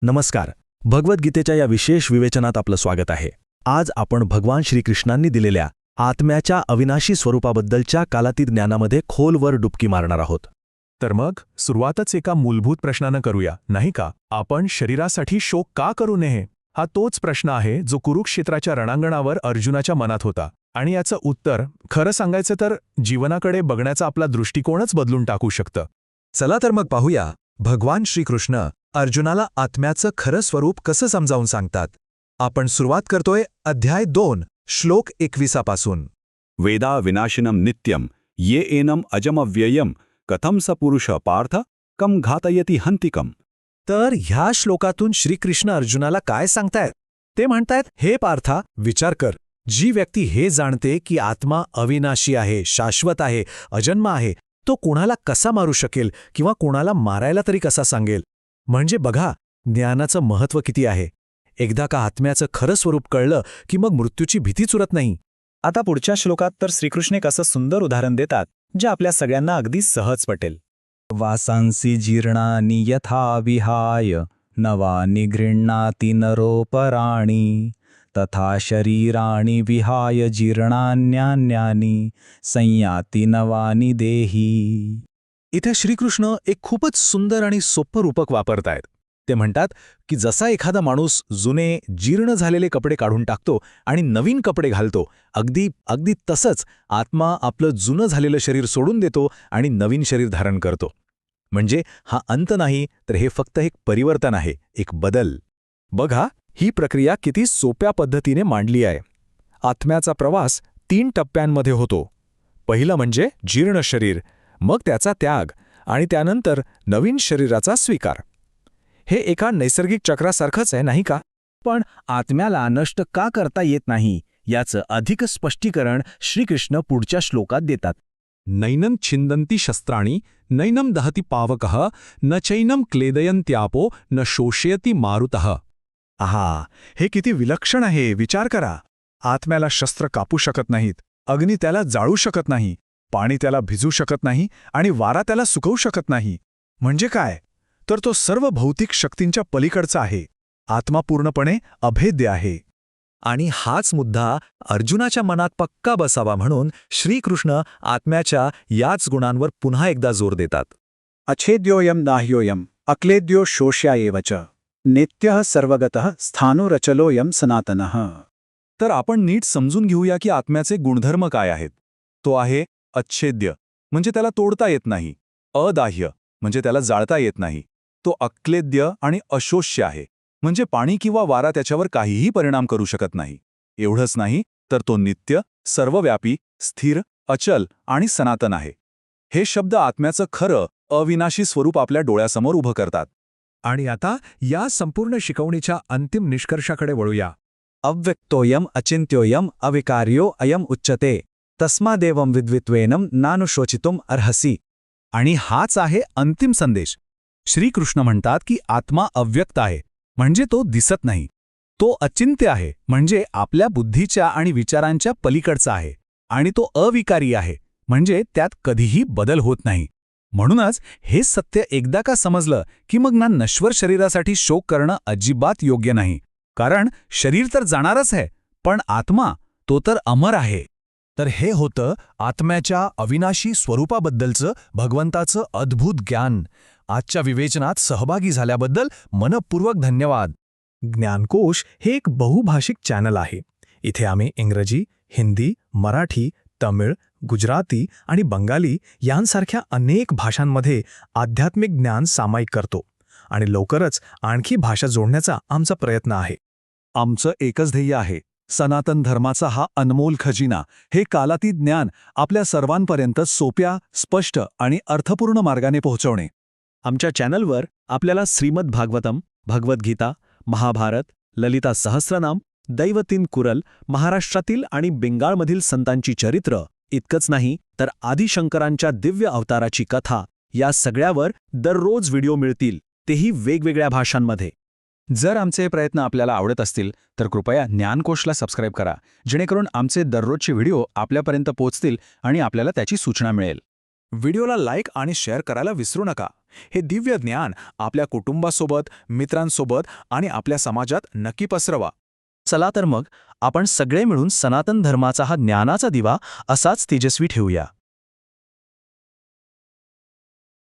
नमस्कार. भगवद्गीतेच्या या विशेष विवेचनात आपलं स्वागत आहे. आज आपण भगवान श्रीकृष्णांनी दिलेल्या आत्म्याच्या अविनाशी स्वरूपाबद्दलच्या कालातीत ज्ञानामध्ये खोलवर डुबकी मारणार आहोत. तर मग सुरुवातच एका मूलभूत प्रश्नानं करूया, नाही का? आपण शरीरासाठी शोक का करू नये? हा तोच प्रश्न आहे जो कुरुक्षेत्राच्या रणांगणावर अर्जुनाच्या मनात होता. आणि याचं उत्तर खरं सांगायचं तर जीवनाकडे बघण्याचा आपला दृष्टिकोनच बदलून टाकू शकतं. चला तर मग पाहूया भगवान श्रीकृष्ण अर्जुनाला आत्म्याचं खरं स्वरूप कसं समजावून सांगतात. आपण सुरुवात करतोय अध्याय 2 श्लोक 21 पासून. वेदा विनाशिनम नित्यम ये एनम अजमव्ययम कथम स पुरुष पार्थ कम घातयति हंतिकम. तर ह्या श्लोकातून श्रीकृष्ण अर्जुनाला काय सांगतायत? ते म्हणतायत, हे पार्था, विचार कर. जी व्यक्ती हे जाणते की आत्मा अविनाशी आहे, शाश्वत आहे, अजन्म आहे, तो कोणाला कसा मारू शकेल किंवा कोणाला मारायला तरी कसा सांगेल? म्हणजे बघा, ज्ञानाचं महत्त्व किती आहे. एकदा का आत्म्याचं खरं स्वरूप कळलं की मग मृत्यूची भीतीच उरत नाही. आता पुढच्या श्लोकात तर श्रीकृष्ण एक असं सुंदर उदाहरण देतात जे आपल्या सगळ्यांना अगदी सहज पटेल. वासांसी जीर्णानि यथा विहाय नवानि गृह्णाति नरोपराणि तथा शरीराणि विहाय जीर्णान्यान्यानि संयाति नवानि देही. इथे श्रीकृष्ण एक खूपच सुंदर आणि सोपं रूपक वापरतायत. ते म्हणतात की जसा एखादा माणूस जुने जीर्ण झालेले कपडे काढून टाकतो आणि नवीन कपडे घालतो, अगदी तसंच आत्मा आपलं जुनं झालेलं शरीर सोडून देतो आणि नवीन शरीर धारण करतो. म्हणजे हा अंत नाही, तर हे फक्त एक परिवर्तन आहे, एक बदल. बघा, ही प्रक्रिया किती सोप्या पद्धतीने मांडली आहे. आत्म्याचा प्रवास 3 टप्प्यांमध्ये होतो. पहिलं म्हणजे जीर्ण शरीर, मग त्याचा त्याग आणि त्यानंतर नवीन शरीराचा स्वीकार. हे एका नैसर्गिक चक्रासारखंच आहे, नाही का? पण आत्म्याला नष्ट का करता येत नाही याचं अधिक स्पष्टीकरण श्रीकृष्ण पुढच्या श्लोकात देतात. नैनं छिंदन्ति शस्त्राणि नैनं दहति पावकः न चैनं क्लेदयन्त्यापो न शोषयति मारुतः. आहा, हे किती विलक्षण आहे. विचार करा. आत्म्याला शस्त्र कापू शकत नाहीत, अग्नी त्याला जाळू शकत नाही, पाणी त्याला भिजू शकत नाही आणि वारा त्याला सुकवू शकत नाही. म्हणजे काय? तर तो सर्व भौतिक शक्तींच्या पलीकडचा आहे. आत्मा पूर्णपणे अभेद्य आहे. आणि हाच मुद्दा अर्जुनाच्या मनात पक्का बसावा म्हणून श्रीकृष्ण आत्म्याच्या याच गुणांवर पुन्हा एकदा जोर देतात. अच्छेद्योयम नाह्योयम अक्लेद्यो शोष्यायेव च नित्यः सर्वगतः स्थाणुरचलोयम सनातनः. तर आपण नीट समजून घेऊया की आत्म्याचे गुणधर्म काय आहेत. तो आहे अच्छेद्य, म्हणजे त्याला तोडता येत नाही. अदाह्य, म्हणजे त्याला जाळता येत नाही. तो अक्लेद्य आणि अशोष्य आहे, म्हणजे पाणी किंवा वारा त्याच्यावर काहीही परिणाम करू शकत नाही. एवढंच नाही, तर तो नित्य, सर्वव्यापी, स्थिर, अचल आणि सनातन आहे. हे शब्द आत्म्याचं खरं अविनाशी स्वरूप आपल्या डोळ्यासमोर उभं करतात. आणि आता या संपूर्ण शिकवणीच्या अंतिम निष्कर्षाकडे वळूया. अव्यक्तोयम अचिंत्योयम अविकार्यो अयम उच्यते तस्मादेवं विद्वित्वेनं नानुशोचितुम अर्हसि. आणि हाच आहे अंतिम संदेश. श्रीकृष्ण म्हणतात की आत्मा अव्यक्त आहे, म्हणजे तो दिसत नाही. तो अचिंत्य आहे, म्हणजे आपल्या बुद्धीच्या आणि विचारांच्या पलीकडचा आहे. आणि तो अविकारी आहे, म्हणजे त्यात कधीही बदल होत नाही. म्हणूनच हे सत्य एकदा का समजलं की मग ना नश्वर शरीरासाठी शोक करणं अजिबात योग्य नाही. कारण शरीर तर जाणारच आहे, पण आत्मा तो तर अमर आहे. तर हे होतं आत्म्याच्या अविनाशी स्वरूपाबद्दलचं भगवंताचं अद्भुत ज्ञान. आजच्या विवेचनात सहभागी झाल्याबद्दल मनपूर्वक धन्यवाद. ज्ञानकोश हे एक बहुभाषिक चॅनल आहे. इथे आम्ही इंग्रजी, हिंदी, मराठी, तमिळ, गुजराती आणि बंगाली यांसारख्या अनेक भाषांमध्ये आध्यात्मिक ज्ञान सामायिक करतो. आणि लवकरच आणखी भाषा जोडण्याचा आमचा प्रयत्न आहे. आमचं एकच ध्येय आहे, सनातन धर्माचा हा अनमोल खजिना, हे कालातीत ज्ञान आपल्या सर्वांपर्यंत सोप्या, स्पष्ट आणि अर्थपूर्ण मार्गाने पोहोचवणे. आमच्या चॅनलवर आपल्याला श्रीमद भागवतम, भगवद्गीता, महाभारत, ललिता सहस्रनाम, दैवतीन कुरल, महाराष्ट्रातील आणि बेंगाळमधील संतांची चरित्र इतकंच नाही तर आदिशंकरांच्या दिव्य अवताराची कथा या सगळ्यावर दररोज व्हिडिओ मिळतील, तेही वेगवेगळ्या भाषांमध्ये. जर आमचे प्रयत्न आपल्याला आवडत असतील तर कृपया ज्ञानकोशला सबस्क्राईब करा, जेणेकरून आमचे दररोजचे व्हिडिओ आपल्यापर्यंत पोहोचतील आणि आपल्याला त्याची सूचना मिळेल. व्हिडिओला लाईक आणि शेअर करायला विसरू नका. हे दिव्य ज्ञान आपल्या कुटुंबासोबत, मित्रांसोबत आणि आपल्या समाजात नक्की पसरवा. चला तर मग आपण सगळे मिळून सनातन धर्माचा हा ज्ञानाचा दिवा असाच तेजस्वी ठेवूया.